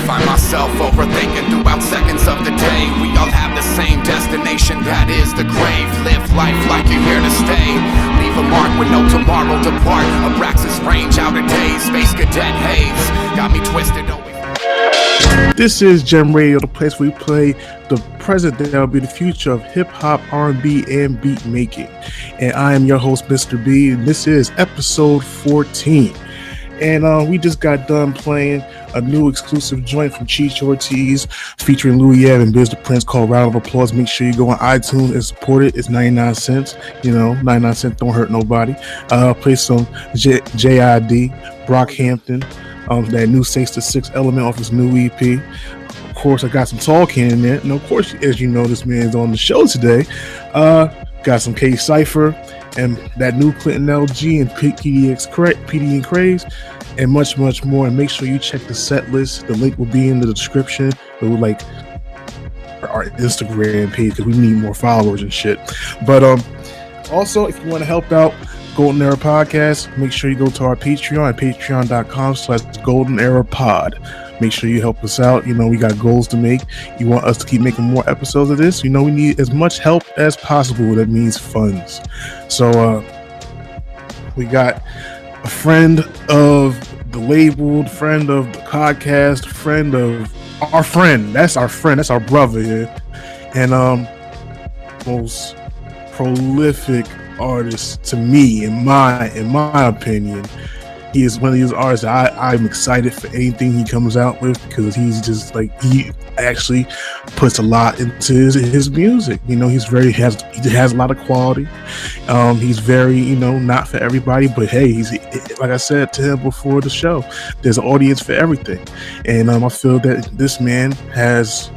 find myself overthinking throughout seconds of the day. We all have the same destination, that is the grave. Live life like you're here to stay. Leave a mark with no tomorrow, depart. Abraxas range, out of days. Space cadet haze, got me twisted always. This is Gem Radio, the place where we play the present that will be the future of hip-hop, R&B, and beat making. And I am your host, Mr. B, and this is episode 14. And we just got done playing a new exclusive joint from Cheech Ortiz featuring Louis Ave and Biz the Prince called Round of Applause. Make sure you go on iTunes and support it. It's 99 cents. 99 cents don't hurt nobody. Play some J.I.D., Brockhampton, that new 6 to 6 element off his new EP. Of course, I got some Talking in there. And of course, as you know, this man's on the show today. Got some K Cypher and that new Clinton LG and PD and Craze, and much, much more. And make sure you check the set list. The link will be in the description. It will like our Instagram page because we need more followers and shit. But also, if you want to help out Golden Era Podcast, make sure you go to our Patreon at patreon.com/Golden Era Pod. Make sure you help us out. We got goals to make. You want us to keep making more episodes of this. We need as much help as possible. That means funds. So we got a friend of the label, friend of the podcast, friend of our friend. That's our friend. That's our brother here. And most prolific artist to me, in my opinion. He is one of these artists that I'm excited for anything he comes out with, because he's just like, he actually puts a lot into his music. He has a lot of quality. He's very, not for everybody, but hey, he's, like I said to him before the show, there's an audience for everything. And I feel that this man has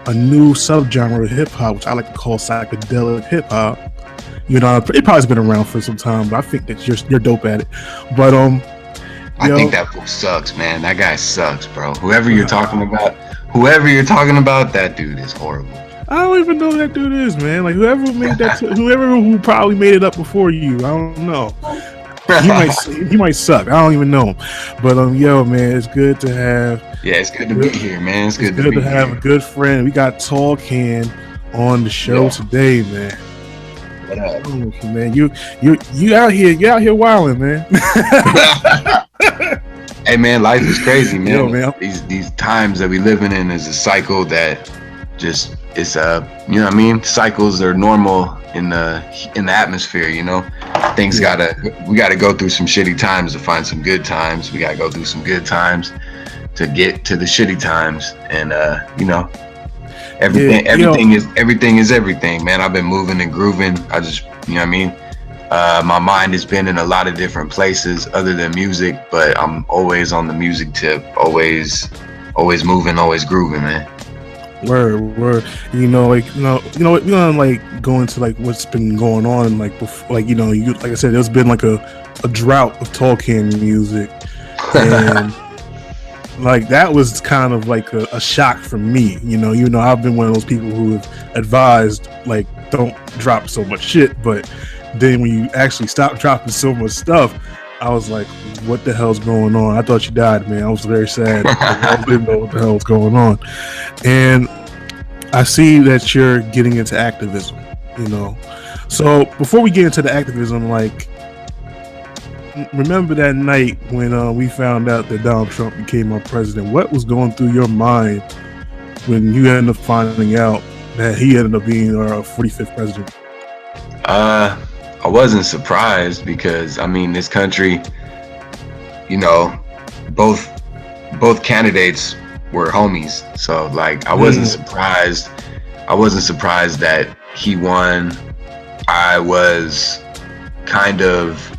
a new subgenre of hip hop, which I like to call psychedelic hip hop. It probably has been around for some time, but I think that you're dope at it. But I think that fool sucks, man. That guy sucks, bro. Whoever you're talking about, that dude is horrible. I don't even know who that dude is, man. Like whoever made that, who probably made it up before you. I don't know. He might suck. I don't even know him. But man, it's good to have. Yeah, it's good to be here, man. It's good to have a good friend. We got Tall Can on the show today, man. What up? Oh, man, you out here wilding, man. Hey, man, life is crazy, man. Yo, man. These times that we living in is a cycle that just is you know what I mean? Cycles are normal in the atmosphere, Things we gotta go through some shitty times to find some good times. We gotta go through some good times to get to the shitty times, and everything is everything, man. I've been moving and grooving. I just, my mind has been in a lot of different places other than music, but I'm always on the music tip, always moving, always grooving, man. Word. We're gonna go into what's been going on, and like I said, there's been like a drought of talking music, and that was kind of like a shock for me. I've been one of those people who have advised don't drop so much shit, but then when you actually stop dropping so much stuff, I was like, what the hell's going on? I thought you died, man. I was very sad. I didn't know what the hell was going on. And I see that you're getting into activism, So before we get into the activism, remember that night when we found out that Donald Trump became our president? What was going through your mind when you ended up finding out that he ended up being our 45th president? I wasn't surprised because, this country, both candidates were homies. So, I wasn't surprised. I wasn't surprised that he won. I was kind of,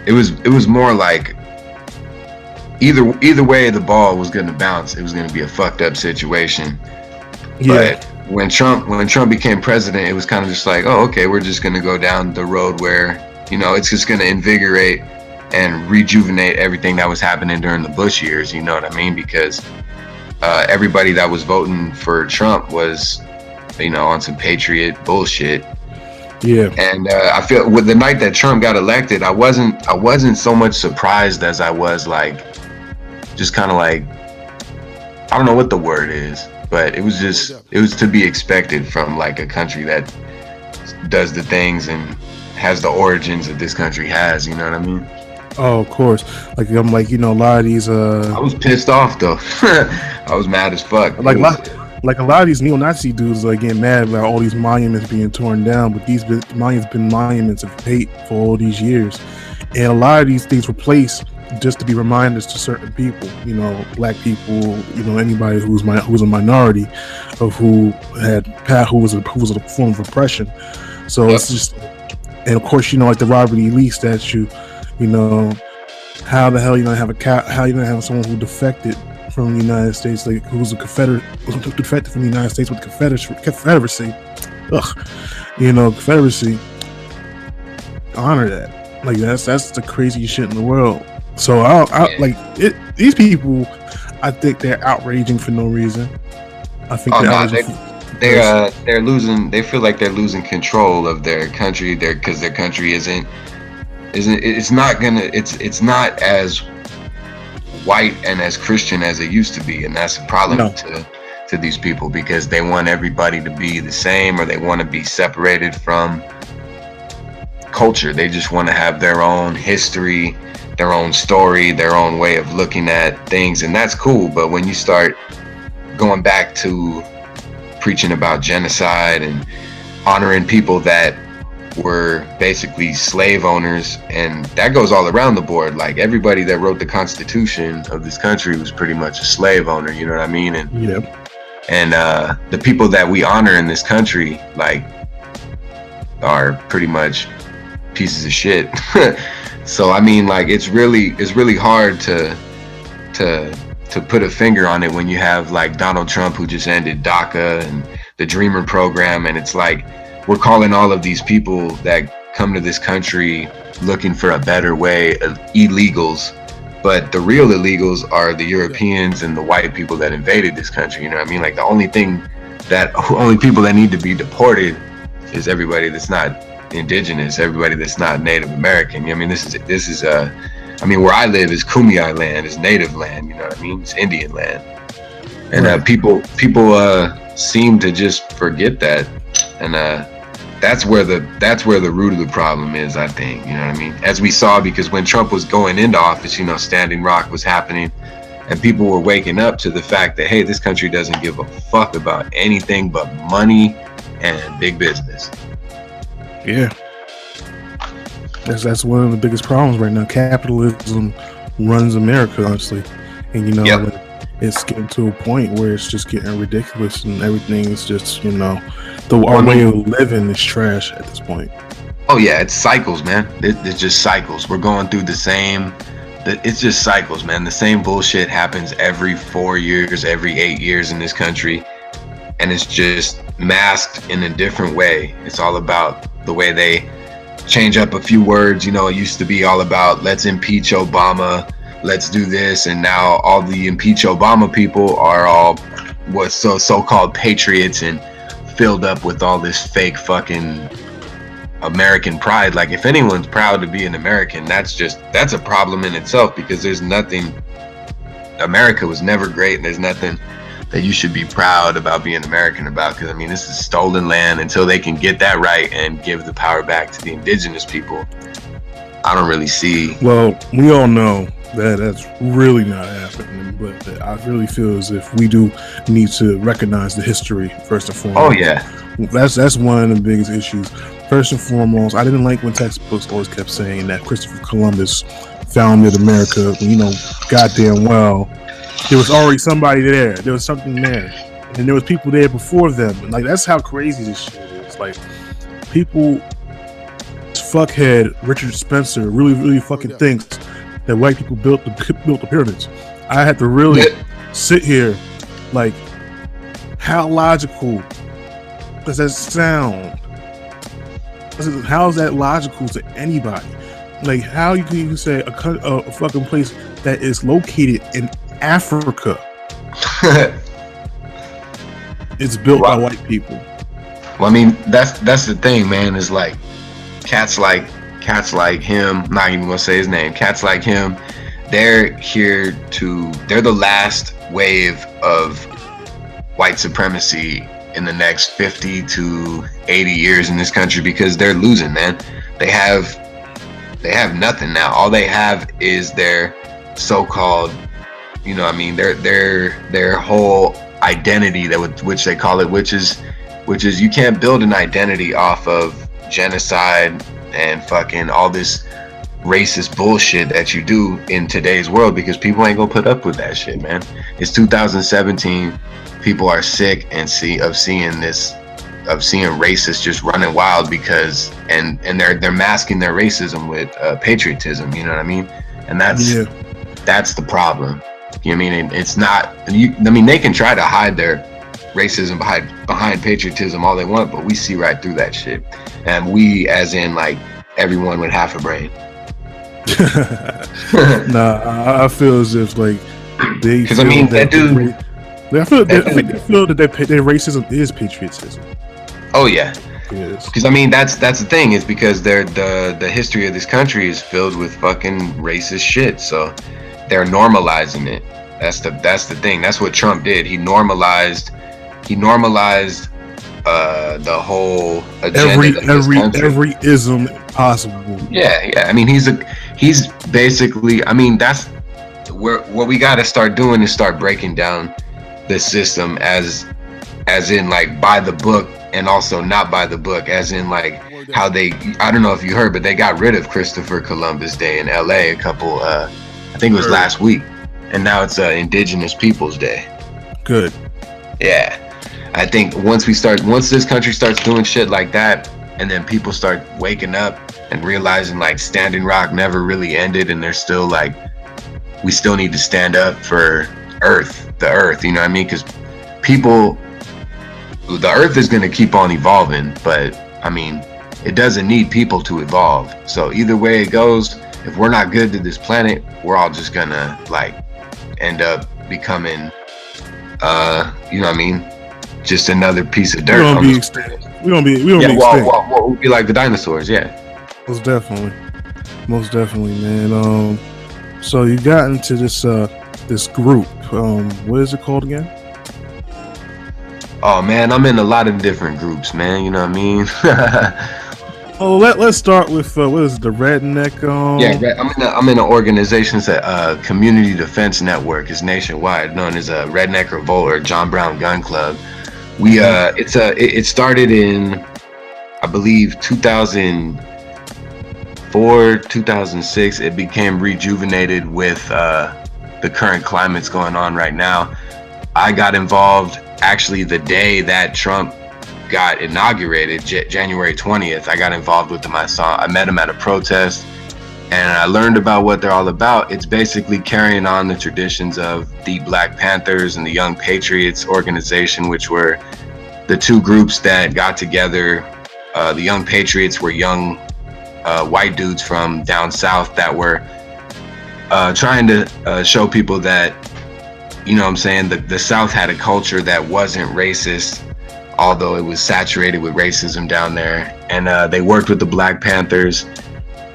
it was more like either way the ball was going to bounce, it was going to be a fucked up situation. Yeah. But when Trump became president, it was kind of just like, oh, okay, we're just going to go down the road where, it's just going to invigorate and rejuvenate everything that was happening during the Bush years. You know what I mean? Because everybody that was voting for Trump was, on some patriot bullshit. Yeah. And I feel with the night that Trump got elected, I wasn't so much surprised as I was like, just kind of like, I don't know what the word is, but it was to be expected from like a country that does the things and has the origins that this country has, you know what I mean? Oh, of course. Like I'm like, a lot of these I was pissed off though. I was mad as fuck. Like a lot of these neo-Nazi dudes are getting mad about all these monuments being torn down, but these monuments been monuments of hate for all these years, and a lot of these things were placed just to be reminders to certain people, black people, anybody who's a minority, of who was a form of oppression. So it's just, and of course, like the Robert E. Lee statue, how the hell you gonna have someone who defected from the United States, like who's a Confederate, defected from the United States with the Confederacy, Confederacy, honor that. Like that's the craziest shit in the world. So I like it. These people, I think they're outraging for no reason. I think they're losing. They feel like they're losing control of their country. Because their country isn't. It's not as white and as Christian as it used to be, and that's a problem to these people, because they want everybody to be the same, or they want to be separated from culture. They just want to have their own history, their own story, their own way of looking at things, and that's cool. But when you start going back to preaching about genocide and honoring people that were basically slave owners, and that goes all around the board. Like everybody that wrote the Constitution of this country was pretty much a slave owner, you know what I mean? And the people that we honor in this country, like, are pretty much pieces of shit. So I mean, like, it's really hard to put a finger on it when you have like Donald Trump, who just ended DACA and the Dreamer program, and it's like, we're calling all of these people that come to this country looking for a better way of illegals, but the real illegals are the Europeans and the white people that invaded this country. You know what I mean? Like the only people that need to be deported is everybody that's not indigenous, everybody that's not Native American. You know what I mean? This is I mean, where I live is Kumeyaay land, is Native land. You know what I mean? It's Indian land, and people seem to just forget that, and that's where the root of the problem is, I think. You know what I mean? As we saw, because when Trump was going into office, Standing Rock was happening, and people were waking up to the fact that, hey, this country doesn't give a fuck about anything but money and big business. Yeah. That's one of the biggest problems right now. Capitalism runs America, honestly. And when it's getting to a point where it's just getting ridiculous, and everything is just, our way of living is trash at this point. Oh yeah, it's cycles, man. It's just cycles. We're going through the same. It's just cycles, man. The same bullshit happens every 4 years, every 8 years in this country, and it's just masked in a different way. It's all about the way they change up a few words. It used to be all about, let's impeach Obama, let's do this, and now all the impeach Obama people are all what's so-called patriots and filled up with all this fake fucking American pride. Like, if anyone's proud to be an American, that's a problem in itself, because there's nothing, America was never great, and there's nothing that you should be proud about being American about, because I mean, this is stolen land. Until they can get that right and give the power back to the indigenous people, I don't really see. Well, we all know that that's really not happening, but I really feel as if we do need to recognize the history first and foremost. Oh yeah, that's one of the biggest issues. First and foremost, I didn't like when textbooks always kept saying that Christopher Columbus founded America. Goddamn well, there was already somebody there. There was something there, and there was people there before them. And like, that's how crazy this shit is. Like, people, fuckhead Richard Spencer really fucking thinks that white people built the pyramids. I had to really sit here, like, how logical does that sound? How is that logical to anybody? Like, how you can even say a fucking place that is located in Africa it's built by white people. Well, I mean, that's the thing, man, is like cats like him, not even gonna say his name, cats like him they're the last wave of white supremacy in the next 50 to 80 years in this country, because they're losing, man. They have nothing now. All they have is their so-called, you know what I mean, their whole identity, which they call it, which is you can't build an identity off of genocide and fucking all this racist bullshit that you do in today's world, because people ain't gonna put up with that shit, man. It's 2017. People are sick of seeing racists just running wild because and they're masking their racism with patriotism, you know what I mean? And that's the problem. You know what I mean? It's not, I mean, they can try to hide their racism behind patriotism all they want, but we see right through that shit. And we, as in like everyone with half a brain. Nah, I feel as if like they, because I mean that dude. I feel that their racism is patriotism. Oh yeah, because I mean that's the thing, is because the history of this country is filled with fucking racist shit. So they're normalizing it. That's the thing. That's what Trump did. He normalized the whole agenda. Every ism possible. Yeah. I mean, he's basically. I mean, that's what we got to start doing, is start breaking down the system as in like by the book, and also not by the book, as in like how they, I don't know if you heard, but they got rid of Christopher Columbus Day in LA I think it was last week, and now it's Indigenous Peoples Day. Good. Yeah, I think once this country starts doing shit like that, and then people start waking up and realizing like Standing Rock never really ended, and they're still like, we still need to stand up for the earth, you know what I mean? Because the earth is going to keep on evolving, but I mean, it doesn't need people to evolve. So either way it goes, if we're not good to this planet, we're all just gonna like end up becoming, you know what I mean, just another piece of dirt. We're gonna be extinct. We'll be like the dinosaurs. Yeah, most definitely, man. So you got into this group. What is it called again? Oh man, I'm in a lot of different groups, man. You know what I mean? Let's start with what is the Redneck? I'm in an organization that's Community Defense Network. It's nationwide, known as a Redneck Revolt or John Brown Gun Club. It started in, I believe, 2004, 2006. It became rejuvenated with the current climates going on right now. I got involved actually the day that Trump got inaugurated, January 20th. I got involved with them. I met him at a protest, and I learned about what they're all about. It's basically carrying on the traditions of the Black Panthers and the Young Patriots organization, which were the two groups that got together. The Young Patriots were young white dudes from down south that were trying to show people that, you know what I'm saying, the South had a culture that wasn't racist, although it was saturated with racism down there. And they worked with the Black Panthers.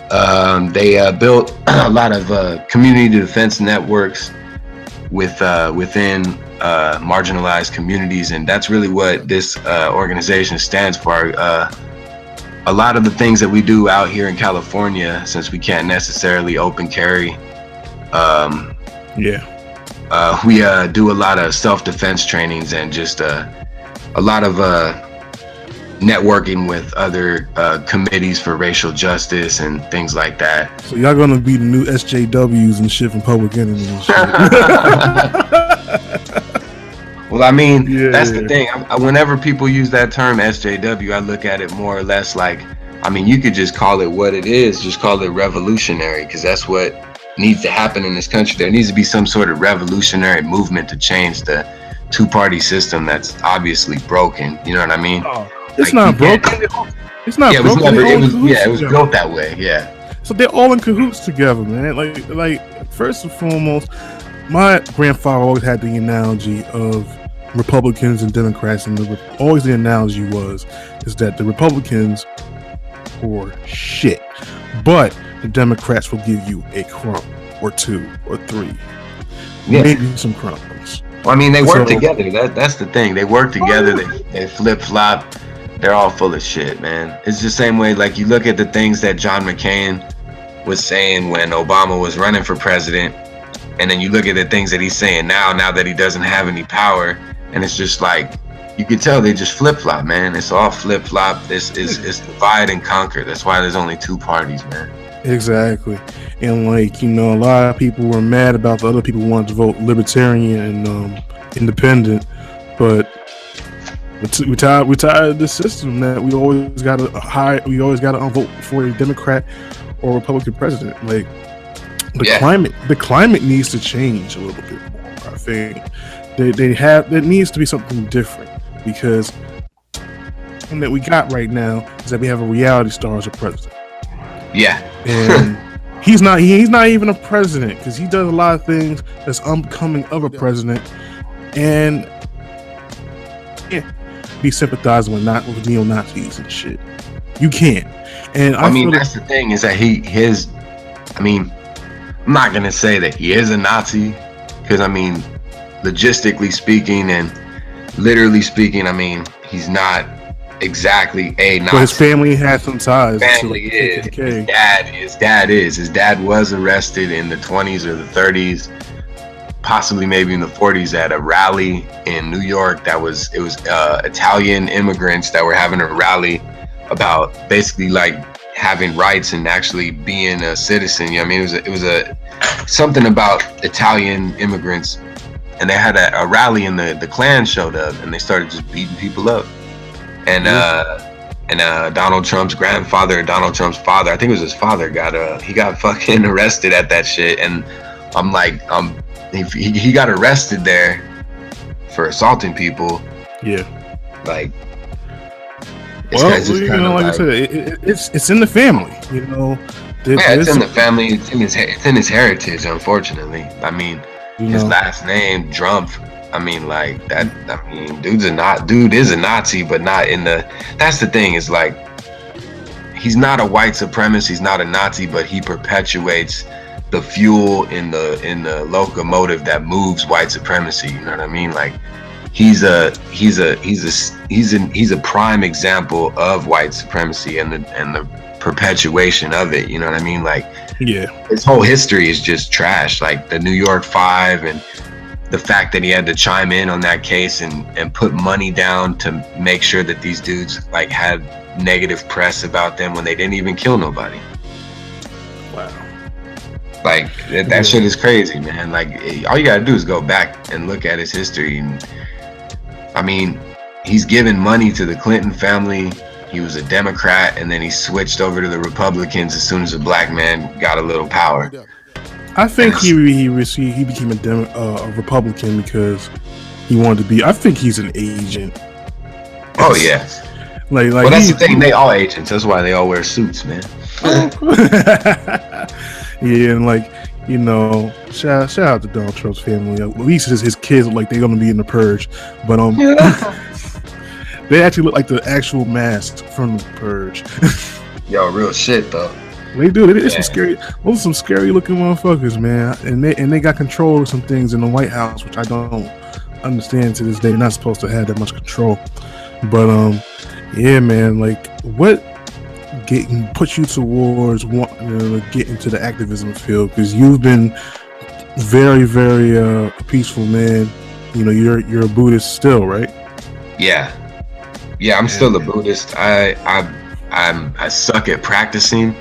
They built a lot of community defense networks within marginalized communities, and that's really what this organization stands for. A lot of the things that we do out here in California, since we can't necessarily open carry, we do a lot of self-defense trainings and just a lot of networking with other committees for racial justice and things like that. So y'all gonna be the new SJWs and shit from Public Enemy and shit. Well, I mean, that's the thing. Whenever people use that term SJW, I look at it more or less like, I mean, you could just call it what it is. Just call it revolutionary, because that's what needs to happen in this country. There needs to be some sort of revolutionary movement to change the two-party system that's obviously broken. You know what I mean? It's not broken. It's not broken. It was built that way. Yeah. So they're all in cahoots together, man. Like first and foremost, my grandfather always had the analogy of Republicans and Democrats, and always the analogy is that the Republicans were shit, but the Democrats will give you a crumb, or 2 or 3, maybe some crumbs. Well, I mean, they work together. That's the thing. They work together. They flip flop. They're all full of shit, man. It's the same way. Like, you look at the things that John McCain was saying when Obama was running for president, and then you look at the things that he's saying now that he doesn't have any power, and it's just like, you can tell they just flip flop, man. It's all flip flop. It's divide and conquer. That's why there's only 2 parties, man. Exactly. And like, you know, a lot of people were mad about the other people who wanted to vote libertarian and independent, but we tired of this system that we always gotta vote for a Democrat or Republican president. Like, the climate needs to change a little bit more. I think there needs to be something different, because the thing that we got right now is that we have a reality star as a president. Yeah. And he's not even a president, because he does a lot of things that's unbecoming of a president, and be sympathizing with neo-Nazis and shit. You can't. And I mean, that's the thing, is that I'm not gonna say that he is a Nazi, because I mean, logistically speaking and literally speaking, I mean, he's not exactly a Nazi. But his family had some ties. Family is. His dad was arrested in the 20s or the 30s, possibly maybe in the 40s, at a rally in New York. It was Italian immigrants that were having a rally about basically like having rights and actually being a citizen. You know what I mean? It was something about Italian immigrants, and they had a rally, and the Klan showed up, and they started just beating people up. And Donald Trump's grandfather, Donald Trump's father, I think it was his father, got fucking arrested at that shit. And I'm like, he got arrested there for assaulting people. Yeah. Like, like I said, it's in the family, you know. It's in the family. It's in his heritage, unfortunately. I mean, his last name, Trump. I mean, like that. I mean, dude is a Nazi, but not in the. That's the thing. Is like, he's not a white supremacist. He's not a Nazi, but he perpetuates the fuel in the locomotive that moves white supremacy. You know what I mean? Like, he's a prime example of white supremacy and the perpetuation of it. You know what I mean? Like, his whole history is just trash. Like the New York 5 and the fact that he had to chime in on that case and put money down to make sure that these dudes like had negative press about them when they didn't even kill nobody. Wow. Like that shit is crazy, man. Like, all you gotta do is go back and look at his history. And I mean, he's given money to the Clinton family. He was a Democrat, and then he switched over to the Republicans as soon as a black man got a little power. I think he became a Republican because he wanted to be. I think he's an agent. Oh yeah. Like well, that's the thing. They all agents. That's why they all wear suits, man. Yeah, and like, you know, shout out to Donald Trump's family. At least his kids look like they're gonna be in the Purge, but they actually look like the actual masks from the Purge. Yo, real shit though. They do. It's some scary looking motherfuckers, man. And they got control of some things in the White House, which I don't understand to this day. They're not supposed to have that much control. But yeah, man. Like, what put you towards wanting to get into the activism field? Because you've been very, very peaceful, man. You know, you're a Buddhist still, right? Yeah, I'm still a Buddhist. I suck at practicing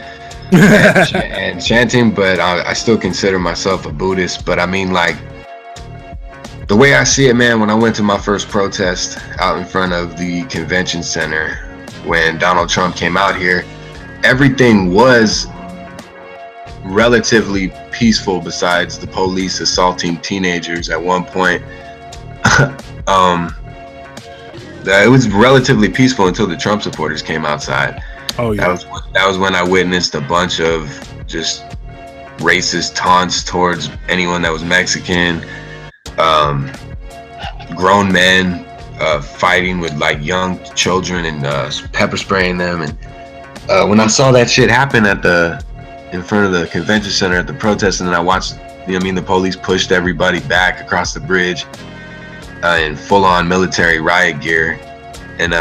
and chanting, but I still consider myself a Buddhist. But I mean, like, the way I see it, man, when I went to my first protest out in front of the convention center when Donald Trump came out here, everything was relatively peaceful besides the police assaulting teenagers at one point. It was relatively peaceful until the Trump supporters came outside. Oh yeah. That was when I witnessed a bunch of just racist taunts towards anyone that was Mexican. Grown men fighting with like young children and pepper spraying them. And when I saw that shit happen at the in front of the convention center at the protest, and then I watched, the police pushed everybody back across the bridge in full-on military riot gear, and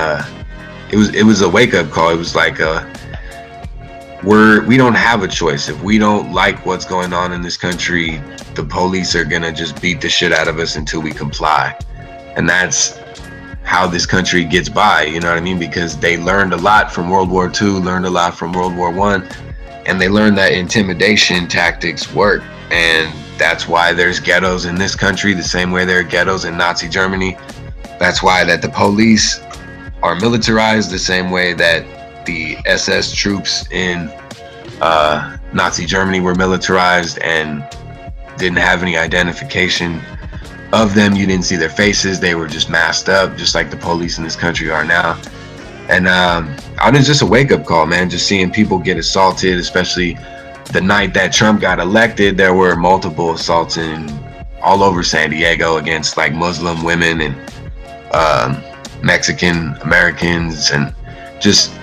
it was a wake-up call. It was like we don't have a choice. If we don't like what's going on in this country, the police are gonna just beat the shit out of us until we comply. And that's how this country gets by, you know what I mean? Because they learned a lot from World War II, learned a lot from World War I, and they learned that intimidation tactics work. And that's why there's ghettos in this country the same way there are ghettos in Nazi Germany. That's why that the police are militarized the same way that the SS troops in Nazi Germany were militarized and didn't have any identification of them. You didn't see their faces. They were just masked up, just like the police in this country are now. And it was just a wake-up call, man, just seeing people get assaulted, especially the night that Trump got elected. There were multiple assaults all over San Diego against like Muslim women and Mexican Americans, and just,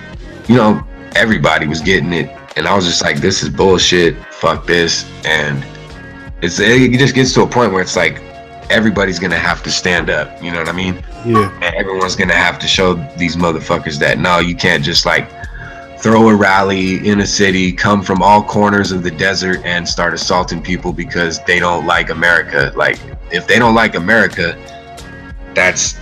everybody was getting it. And I was just like, this is bullshit, fuck this. And it just gets to a point where it's like everybody's gonna have to stand up, you know what I mean? Yeah. And everyone's gonna have to show these motherfuckers that no, you can't just like throw a rally in a city, come from all corners of the desert and start assaulting people because they don't like America. Like, if they don't like America, that's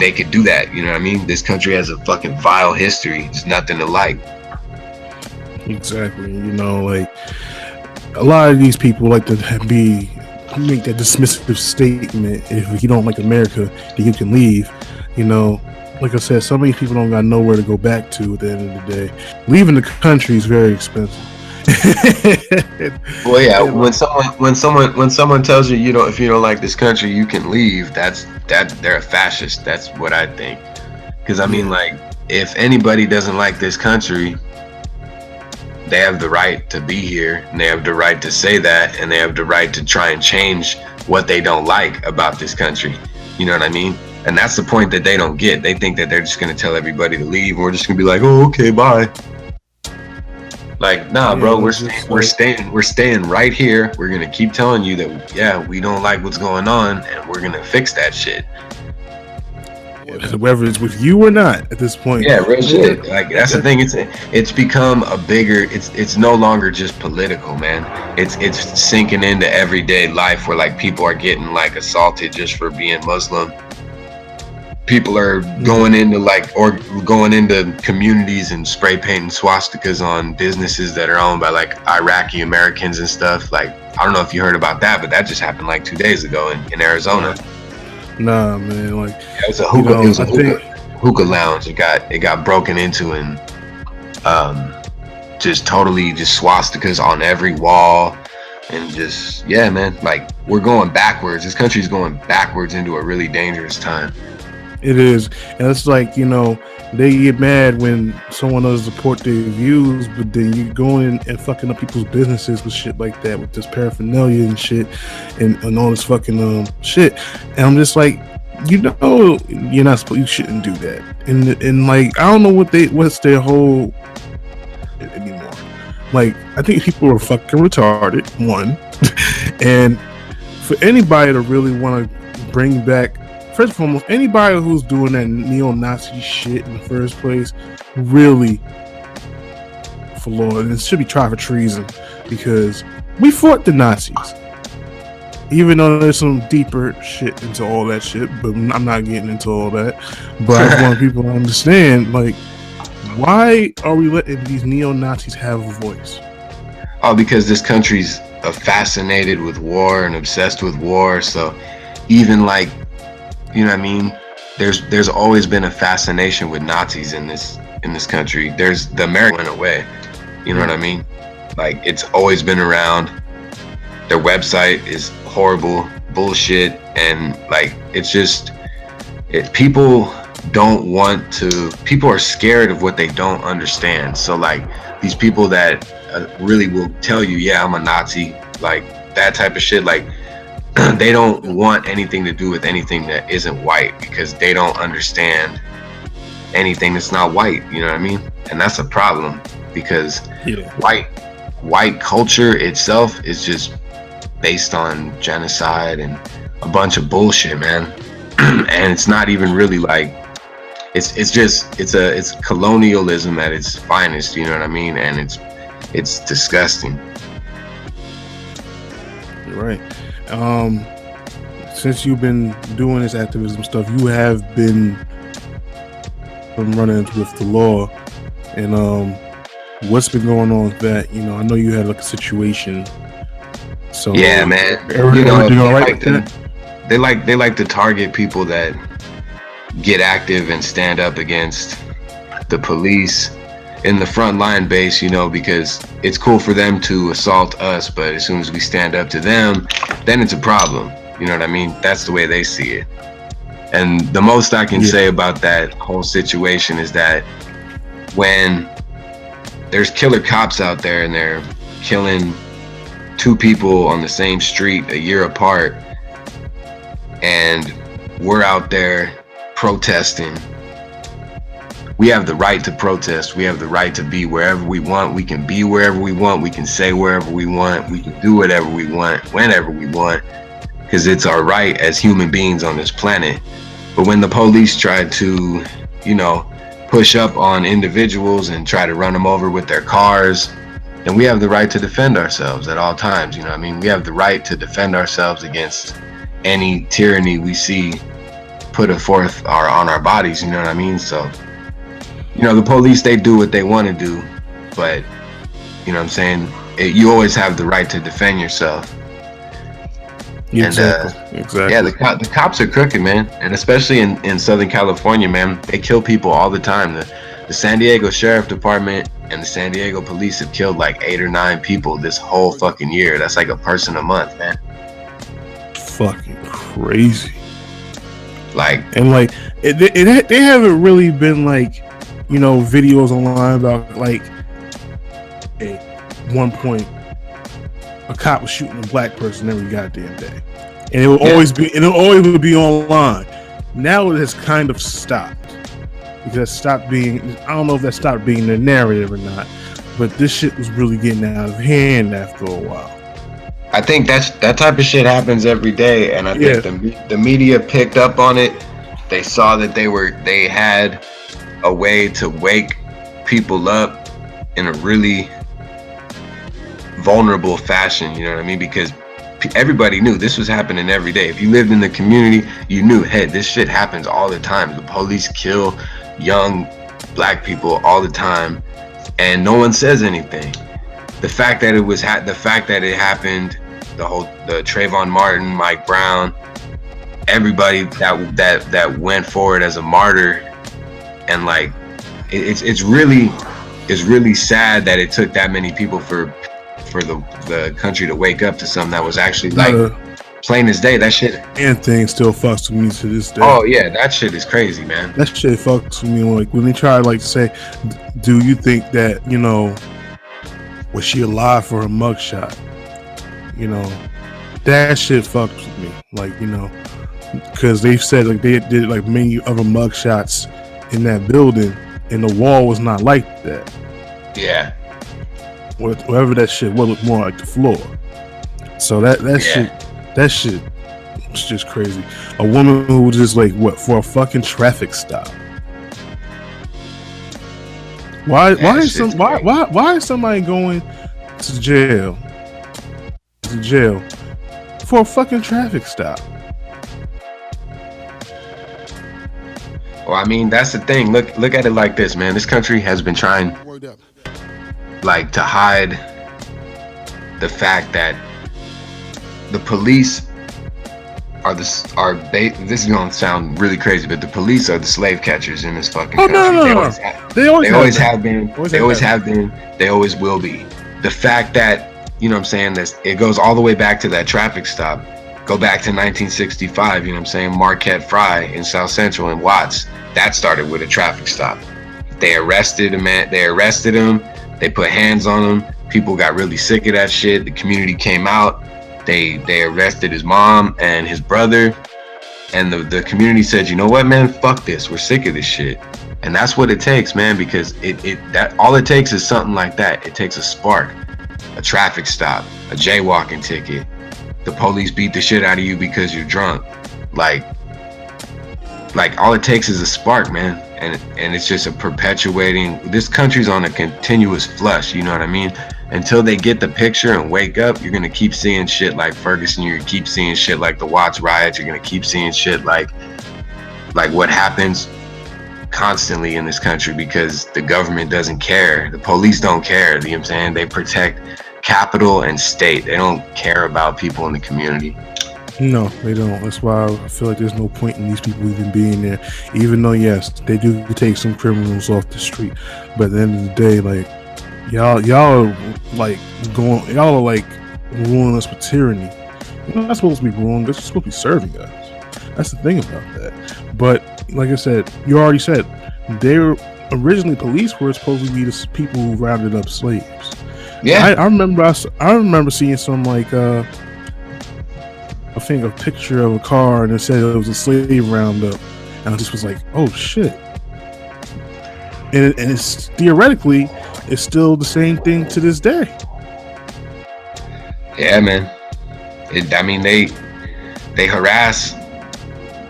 they could do that, you know what I mean? This country has a fucking vile history. There's nothing to like. Exactly. Like a lot of these people like to make that dismissive statement. If you don't like America, then you can leave. Like I said, so many people don't got nowhere to go back to at the end of the day. Leaving the country is very expensive. Well, yeah. When someone tells you, if you don't like this country, you can leave. That they're a fascist. That's what I think. Because I mean, like, if anybody doesn't like this country, they have the right to be here, and they have the right to say that, and they have the right to try and change what they don't like about this country. You know what I mean? And that's the point that they don't get. They think that they're just going to tell everybody to leave, and we're just going to be like, oh, okay, bye. Like, nah, bro, we're staying right here. We're going to keep telling you that, we don't like what's going on, and we're going to fix that shit. Whether it's with you or not at this point. Yeah, real shit. Like, that's the thing. It's become a bigger. It's no longer just political, man. It's sinking into everyday life where like people are getting like assaulted just for being Muslim. People are going into communities and spray painting swastikas on businesses that are owned by like Iraqi Americans and stuff. Like, I don't know if you heard about that, but that just happened like 2 days ago in Arizona. Nah, man. Like, it was a hookah lounge. It got broken into, and just totally just swastikas on every wall, and just man. Like, we're going backwards. This country's going backwards into a really dangerous time. It is, and it's like, they get mad when someone doesn't support their views, but then you go in and fucking up people's businesses with shit like that, with this paraphernalia and shit, and all this fucking shit. And I'm just like, you're not supposed, you shouldn't do that. And like, I don't know what's their whole anymore. Like, I think people are fucking retarded, one, and for anybody to really want to bring back. First and foremost, anybody who's doing that neo-Nazi shit in the first place, really flawed, and it should be tried for treason, because we fought the Nazis. Even though there's some deeper shit into all that shit, but I'm not getting into all that. But I just want people to understand, like, why are we letting these neo-Nazis have a voice? Oh, because this country's fascinated with war and obsessed with war. So even like, you know what I mean? There's always been a fascination with Nazis in this country. There's the American went away. You know what I mean? Like, it's always been around. Their website is horrible, bullshit, and like, it's just people are scared of what they don't understand. So like, these people that really will tell you, yeah, I'm a Nazi, like that type of shit, like they don't want anything to do with anything that isn't white, because they don't understand anything that's not white. You know what I mean? And that's a problem, because white culture itself is just based on genocide and a bunch of bullshit, man. And it's not even really like, it's colonialism at its finest, you know what I mean? And it's disgusting. Right. Since you've been doing this activism stuff, you have been running with the law, and what's been going on with that? You know, I know you had like a situation. So yeah, man. Everything all right? They like to target people that get active and stand up against the police in the front line base, you know, because it's cool for them to assault us, but as soon as we stand up to them, then it's a problem. You know what I mean? That's the way they see it. And the most I can say about that whole situation is that when there's killer cops out there and they're killing 2 people on the same street a year apart, and we're out there protesting, we have the right to protest. We have the right to be wherever we want. We can be wherever we want. We can say wherever we want. We can do whatever we want, whenever we want, because it's our right as human beings on this planet. But when the police try to, you know, push up on individuals and try to run them over with their cars, then we have the right to defend ourselves at all times. You know what I mean? We have the right to defend ourselves against any tyranny we see put forth on our bodies. You know what I mean? So, you know, the police, they do what they want to do, but, you know what I'm saying? You always have the right to defend yourself. Exactly. Exactly. Yeah, the cops are crooked, man, and especially in Southern California, man, they kill people all the time. The San Diego Sheriff Department and the San Diego Police have killed like 8 or 9 people this whole fucking year. That's like a person a month, man. Fucking crazy. Like, and like they haven't really been like, you know, videos online about like at one point a cop was shooting a black person every goddamn day, and it will always be, and it always be online. Now it has kind of stopped, because it stopped being, I don't know if that stopped being the narrative or not, but this shit was really getting out of hand after a while. I think that type of shit happens every day, and I think the media picked up on it. They saw that they had a way to wake people up in a really vulnerable fashion, you know what I mean? Because everybody knew this was happening every day. If you lived in the community, you knew, hey, this shit happens all the time. The police kill young black people all the time, and no one says anything. The fact that it happened, the Trayvon Martin, Mike Brown, everybody that went forward as a martyr, and like it's really sad that it took that many people for the country to wake up to something that was actually like plain as day. That shit and thing still fucks with me to this day. Oh yeah, that shit is crazy, man. That shit fucks with me. Like when they try to like say, do you think that, you know, was she alive for her mugshot? You know, that shit fucks with me. Like, you know, because they said like they did like many other mugshots in that building, and the wall was not like that. Yeah. Whatever that shit was, looked more like the floor. So that shit was just crazy. A woman who was just like, what, for a fucking traffic stop? Why is somebody going to jail for a fucking traffic stop? Well, I mean, that's the thing. Look at it like this, man. This country has been trying like to hide the fact that the police this is gonna sound really crazy, but the police are the slave catchers in this fucking country. No. They always have been. They always have been. They always will be. The fact that, you know what I'm saying, this, it goes all the way back to that traffic stop. Go back to 1965, you know what I'm saying, Marquette Fry in South Central in Watts. That started with a traffic stop. They arrested him. They put hands on him. People got really sick of that shit. The community came out. They arrested his mom and his brother. And the community said, you know what, man, fuck this. We're sick of this shit. And that's what it takes, man, because that all it takes is something like that. It takes a spark. a traffic stop, a jaywalking ticket. The police beat the shit out of you because you're drunk. Like all it takes is a spark, man. And it's just a perpetuating. This country's on a continuous flush, you know what I mean? Until they get the picture and wake up, you're gonna keep seeing shit like Ferguson. You're gonna keep seeing shit like the Watts riots. You're gonna keep seeing shit like what happens constantly in this country because the government doesn't care. The police don't care. You know what I'm saying? They protect capital and state. They don't care about people in the community. No, they don't. That's why I feel like there's no point in these people even being there. Even though, yes, they do take some criminals off the street, but at the end of the day, like y'all are like y'all are like ruling us with tyranny. You're not supposed to be ruling us. You're supposed to be serving us. That's the thing about that. But like I said, you already said they're originally police were supposed to be the people who rounded up slaves. Yeah, I remember seeing some like I think a picture of a car and it said it was a slave roundup, and I just was like, oh shit. And it's theoretically it's still the same thing to this day. Yeah, man. I mean, they harass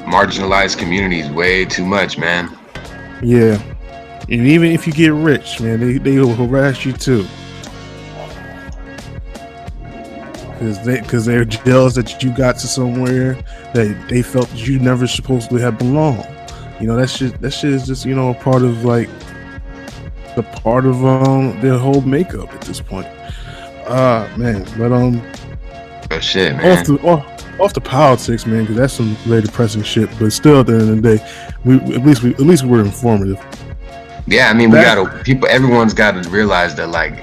marginalized communities way too much, man. Yeah, and even if you get rich, man, they will harass you too. Because they're jealous that you got to somewhere that they felt that you never supposedly had belonged. You know, that shit is just, you know, a part of like the part of their whole makeup at this point. Man, but oh shit, man. Off the politics, man, because that's some very depressing shit. But still, at the end of the day, at least we're informative. Yeah, I mean, everyone's got to realize that like.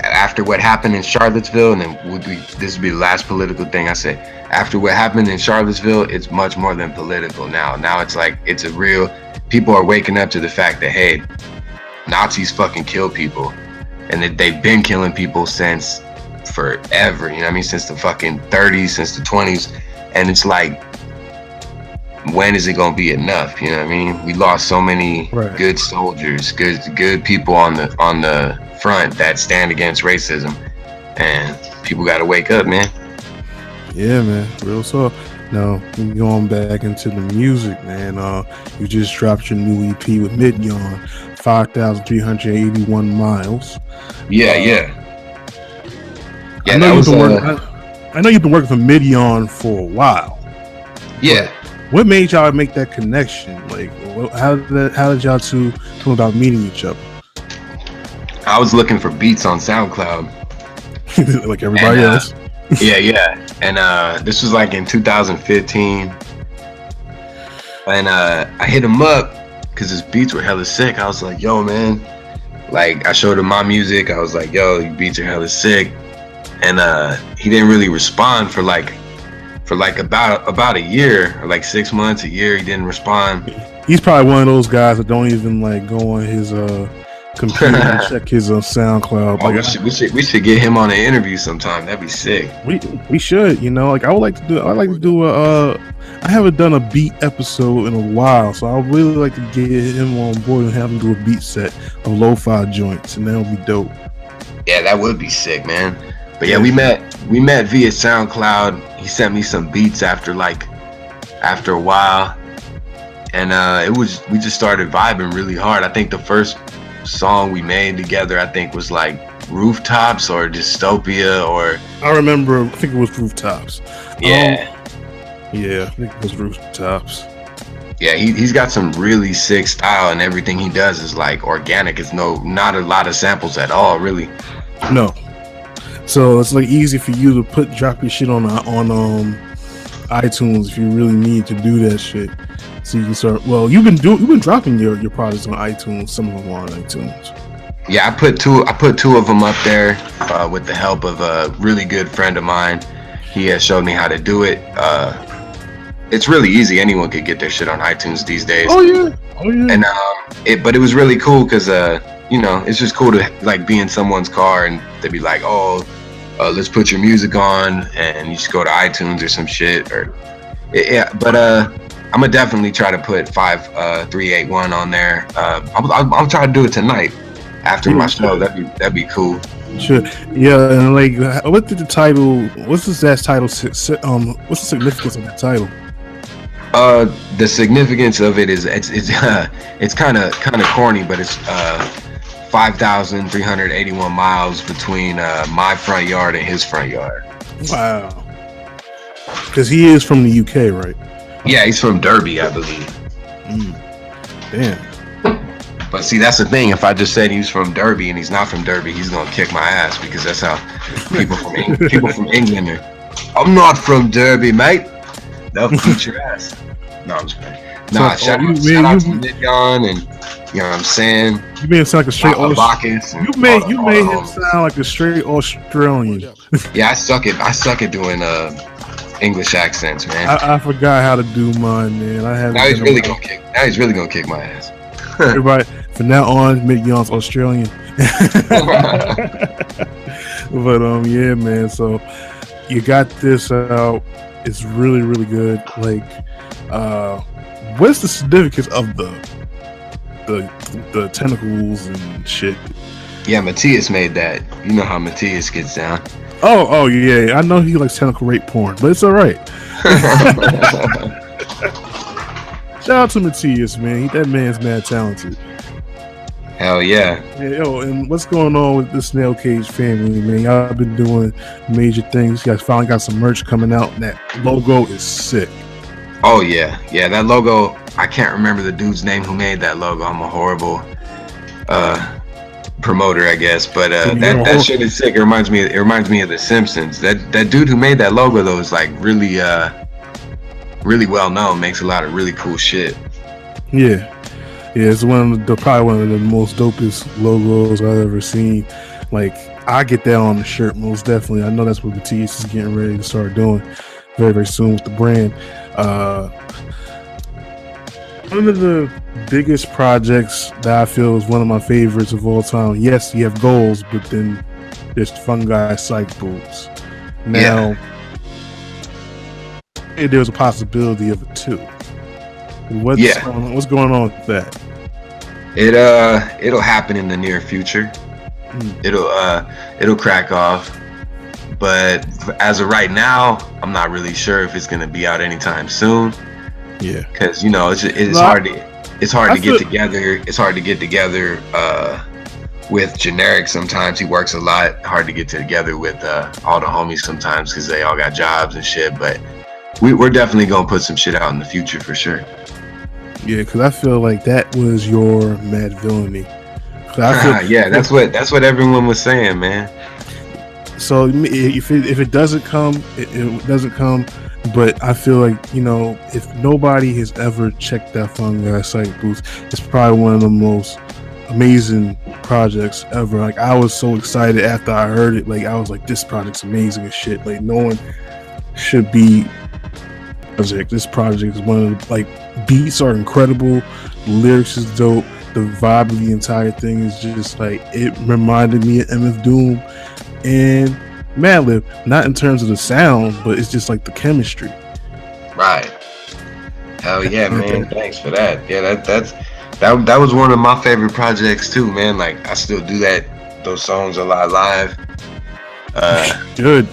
After what happened in Charlottesville, and then this would be the last political thing I say. After what happened in Charlottesville, it's much more than political now. Now it's like it's a real. People are waking up to the fact that hey, Nazis fucking kill people, and that they've been killing people since forever. You know what I mean? Since the fucking 30s, since the 20s, and it's like, when is it gonna be enough? You know what I mean? We lost so many good soldiers, good people on the front that stand against racism, and people got to wake up, man. Yeah, man, real talk. Now going back into the music, man. You just dropped your new EP with Midyawn, 5,381 miles. Yeah. I know you've been working for Midyawn for a while. Yeah. What made y'all make that connection? Like, how did y'all two come about meeting each other? I was looking for beats on SoundCloud. Like everybody else. Yeah. And this was like in 2015. And I hit him up because his beats were hella sick. I was like, yo, man. Like, I showed him my music. I was like, yo, your beats are hella sick. And he didn't really respond for about a year, or like 6 months, a year. He didn't respond. He's probably one of those guys that don't even like go on his computer and check his SoundCloud. Oh, like, we should get him on an interview sometime. That'd be sick. We should, you know, like I like to do I haven't done a beat episode in a while, so I would really like to get him on board and have him do a beat set of lo-fi joints, and that'll be dope. Yeah, that would be sick, man. But yeah, we met via SoundCloud. He sent me some beats after a while, and we just started vibing really hard. I think the first song we made together, I think, was like Rooftops or Dystopia, or I think it was Rooftops. Yeah. I think it was Rooftops. Yeah, he's got some really sick style, and everything he does is like organic. It's not a lot of samples at all, really. No. So it's like easy for you to drop your shit on iTunes if you really need to do that shit. So you can start. Well, you've been dropping your products on iTunes. Some of them are on iTunes. Yeah, I put two of them up there with the help of a really good friend of mine. He has showed me how to do it. It's really easy. Anyone could get their shit on iTunes these days. Oh yeah. And but it was really cool because you know, it's just cool to like be in someone's car and they'd be like, oh, let's put your music on, and you just go to iTunes or some shit, or yeah. But I'm gonna definitely try to put 5381 on there. I'll try to do it tonight after my show. That'd be cool. Sure. Yeah, and like, what did the title? What's that title? What's the significance of the title? The significance of it is it's kind of corny, but it's 5,381 miles between my front yard and his front yard. Wow. Because he is from the UK, right? Yeah, he's from Derby, I believe. Damn. But see, that's the thing. If I just said he's from Derby and he's not from Derby, he's gonna kick my ass because that's how people from England are. I'm not from Derby, mate. They'll beat your ass. No, I'm just kidding. Nah, shout out to Midyawn, and you know what I'm saying. You made him sound like a straight Australian. You made him sound like a straight Australian. Yeah, I suck at doing English accents, man. I forgot how to do mine, man. Now he's really gonna kick my ass. Everybody, from now on, Midyawn's Australian. But yeah, man. So you got this out. It's really, really good. Like, what's the significance of the tentacles and shit? Yeah, Matthias made that. You know how Matthias gets down. Oh yeah. I know he likes tentacle rape porn, but it's all right. Shout out to Matthias, man. That man's mad talented. Hell yeah. Yo, and what's going on with the Snail Cage family, man? Y'all been doing major things. You guys finally got some merch coming out, and that logo is sick. Oh yeah. That logo. I can't remember the dude's name who made that logo. I'm a horrible promoter, I guess. But that shit is sick. It reminds me of The Simpsons. That dude who made that logo though is like really well known. Makes a lot of really cool shit. Yeah, it's probably one of the most dopest logos I've ever seen. Like, I get that on the shirt most definitely. I know that's what Matthias is getting ready to start doing very, very soon with the brand. One of the biggest projects that I feel is one of my favorites of all time. Yes, you have goals, but then there's fungi cycles. Now, there's a possibility of it too. What's going on with that? It'll happen in the near future. It'll crack off, but as of right now, I'm not really sure if it's gonna be out anytime soon. Yeah, because you know it's hard to get together. It's hard to get together with generic. Sometimes he works a lot. Hard to get together with all the homies sometimes because they all got jobs and shit. But we're definitely gonna put some shit out in the future for sure. Yeah, because I feel like that was your mad villainy. Yeah, that's what everyone was saying, man. So if it doesn't come, it doesn't come. But I feel like, you know, if nobody has ever checked that fungi site booth, it's probably one of the most amazing projects ever. Like, I was so excited after I heard it. Like, I was like, this project's amazing and shit. Like, no one should be. This project is one of the, like, beats are incredible, the lyrics is dope, the vibe of the entire thing is just like, it reminded me of MF Doom and Madlib, not in terms of the sound, but it's just like the chemistry. Right. Hell yeah, man. Thanks for that. Yeah, that was one of my favorite projects too, man. Like, I still do those songs a lot live. Good.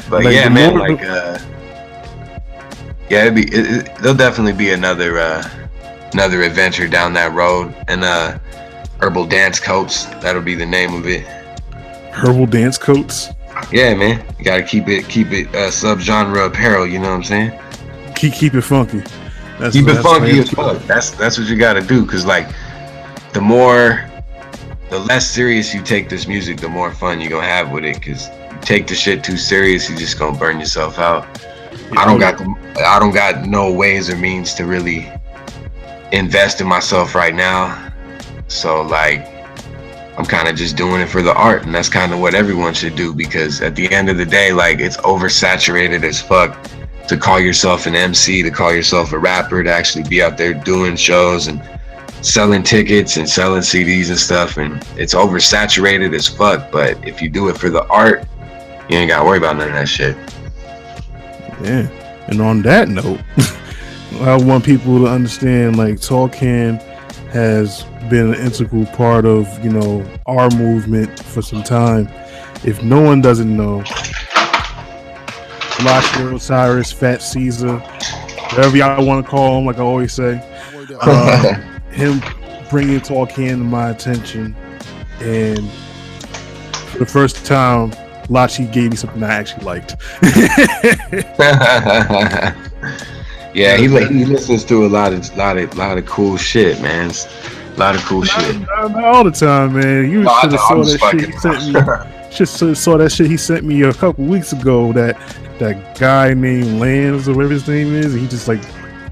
But like, yeah, man, like yeah, there'll definitely be another adventure down that road. And Herbal Dance Coats, that'll be the name of it. Herbal Dance Coats? Yeah, man. You gotta keep it sub-genre apparel, you know what I'm saying? Keep it funky. Keep it funky as fuck. That's what you gotta do, cause like the less serious you take this music, the more fun you gonna have with it. Cause you take the shit too serious, you just gonna burn yourself out. I don't got no ways or means to really invest in myself right now. So like, I'm kind of just doing it for the art, and that's kind of what everyone should do, because at the end of the day, like, it's oversaturated as fuck to call yourself an MC, to call yourself a rapper, to actually be out there doing shows and selling tickets and selling CDs and stuff, and it's oversaturated as fuck. But if you do it for the art, you ain't gotta worry about none of that shit. Yeah, and on that note, I want people to understand, like, Tall Can has been an integral part of, you know, our movement for some time. If no one doesn't know, Philosopher Osiris, Fat Caesar, whatever y'all want to call him, like I always say, him bringing Tall Can to my attention, and for the first time, Lachi gave me something I actually liked. Yeah, he listens to a lot of cool shit, man. A lot of cool shit. Not all the time, man. You should have saw that shit he sent me. Should saw that shit he sent me a couple weeks ago. That guy named Lance or whatever his name is. He just like,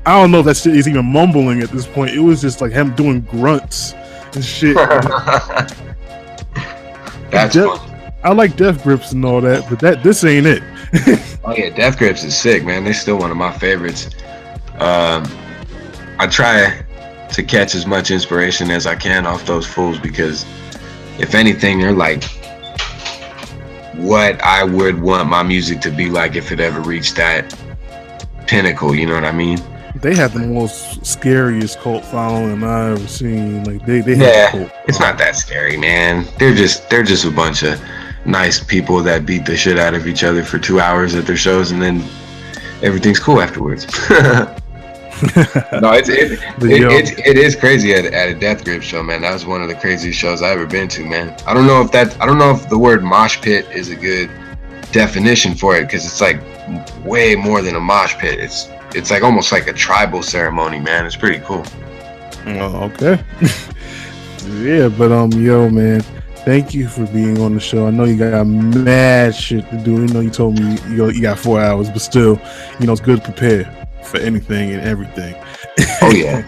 I don't know if that shit is even mumbling at this point. It was just like him doing grunts and shit. That's fun. I like Death Grips and all that, but this ain't it. Oh yeah, Death Grips is sick, man. They're still one of my favorites. I try to catch as much inspiration as I can off those fools, because if anything, they're like what I would want my music to be like if it ever reached that pinnacle, you know what I mean? They have the most scariest cult following I've ever seen. Like they yeah, it's not that scary, man. They're just a bunch of nice people that beat the shit out of each other for 2 hours at their shows, and then everything's cool afterwards. No, it is crazy at a Death Grip show, man. That was one of the craziest shows I ever been to, man. I don't know if the word mosh pit is a good definition for it, because it's like way more than a mosh pit. It's like almost like a tribal ceremony, man. It's pretty cool. Oh, okay. Yeah, but yo, man, thank you for being on the show. I know you got mad shit to do. You know, you told me you got 4 hours, but still, you know, it's good to prepare for anything and everything. Oh yeah.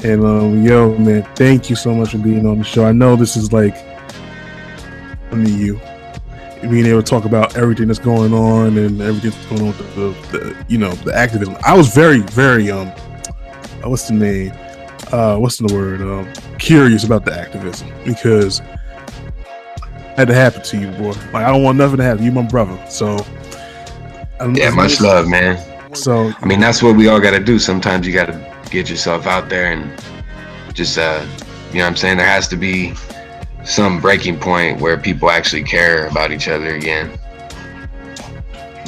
And yo, man, thank you so much for being on the show. I know this is like you being able to talk about everything that's going on and everything that's going on with the activism. I was very, very what's the name? What's the word? Curious about the activism, because it had to happen to you, boy. Like, I don't want nothing to happen. You my brother. So yeah, much love, man. So I mean, that's what we all got to do. Sometimes you got to get yourself out there and just you know what I'm saying? There has to be some breaking point where people actually care about each other again.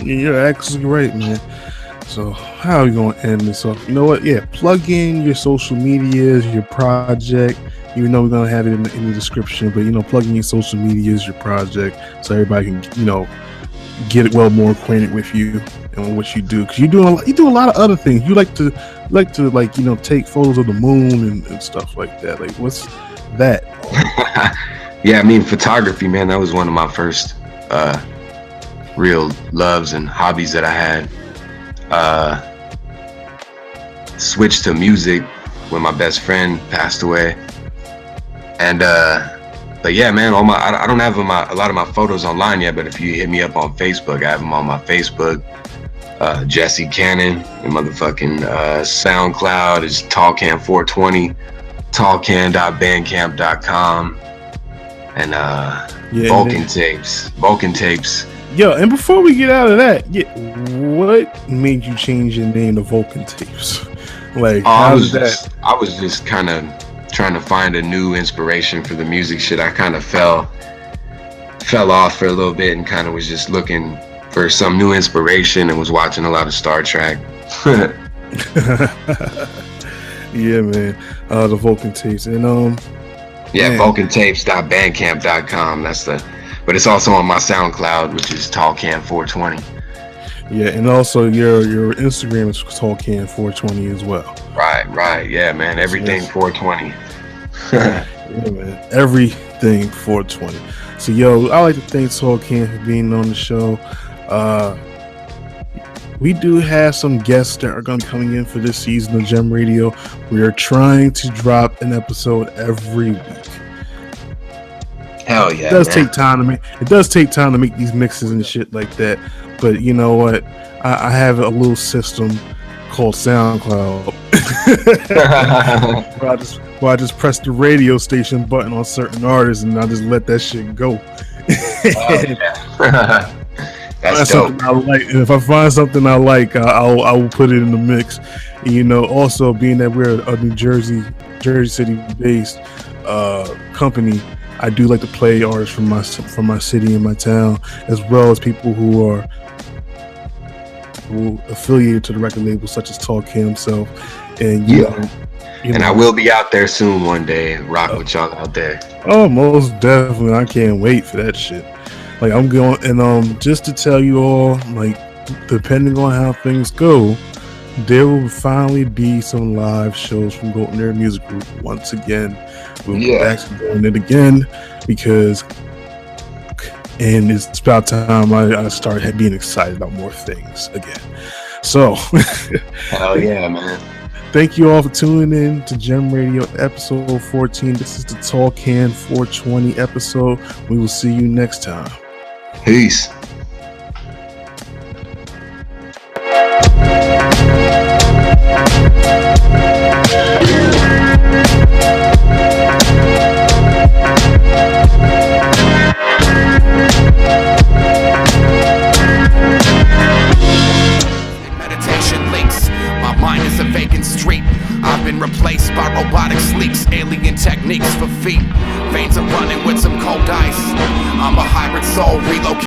You're actually right, man. So how are we gonna end this off? You know what? Yeah, plug in your social medias, your project. Even though we're gonna have it in the description, but you know, plug in your social medias, your project, so everybody can, you know, get more acquainted with you and what you do. Because you do a lot of other things. You like to you know, take photos of the moon and stuff like that. Like, what's that? Yeah, I mean, photography, man. That was one of my first real loves and hobbies that I had. Switched to music when my best friend passed away, and but yeah, man, I don't have a lot of my photos online yet, but if you hit me up on Facebook, I have them on my Facebook. Jesse Cannon, and motherfucking SoundCloud is Tallcan420, tallcan.bandcamp.com, and Vulcan Tapes. Yo, and before we get out of that, what made you change your name to Vulcan Tapes? Like, I was just kind of trying to find a new inspiration for the music shit. I kind of fell off for a little bit and kind of was just looking for some new inspiration and was watching a lot of Star Trek. Yeah, man. The Vulcan Tapes. And yeah, vulcantapes.bandcamp.com. But it's also on my SoundCloud, which is Tallcan420. Yeah, and also your Instagram is Tallcan420 as well. Right. Yeah, man. Everything 420. Yeah, man. Everything 420. So, yo, I like to thank Tallcan for being on the show. We do have some guests that are going to be coming in for this season of Gem Radio. We are trying to drop an episode every week. Hell yeah! It does take time to make these mixes and shit like that. But you know what? I have a little system called SoundCloud where I just press the radio station button on certain artists and I just let that shit go. That's something dope. I like. If I find something I like, I will put it in the mix. You know, also being that we're a Jersey City based company, I do like to play artists from my city and my town, as well as people who are affiliated to the record label, such as Talk himself. And I will be out there soon one day. Rock with y'all out there. Oh, most definitely. I can't wait for that shit. Like, I'm going, and just to tell you all, like, depending on how things go, there will finally be some live shows from Golden Era Music Group once again. We'll be back to doing it again and it's about time I start being excited about more things again. So, hell yeah, man. Thank you all for tuning in to Gem Radio episode 14. This is the Tall Can 420 episode. We will see you next time. Peace. I've been replaced by robotic sleeps, alien techniques for feet. Veins are running with some cold ice. I'm a hybrid soul relocated.